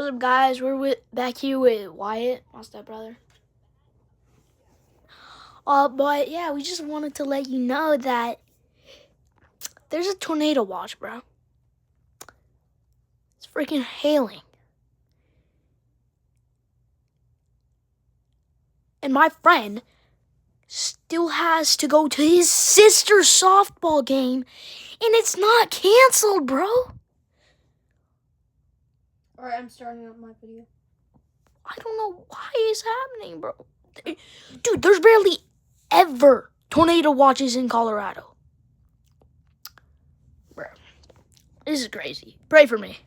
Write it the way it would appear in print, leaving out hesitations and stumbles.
What's up, guys? We're back here with Wyatt, my stepbrother. But yeah, we just wanted to let you know that there's a tornado watch, bro. It's freaking hailing. And my friend still has to go to his sister's softball game, and it's not canceled, bro. Alright, I'm starting up my video. I don't know why it's happening, bro. Dude, there's barely ever tornado watches in Colorado. Bro, this is crazy. Pray for me.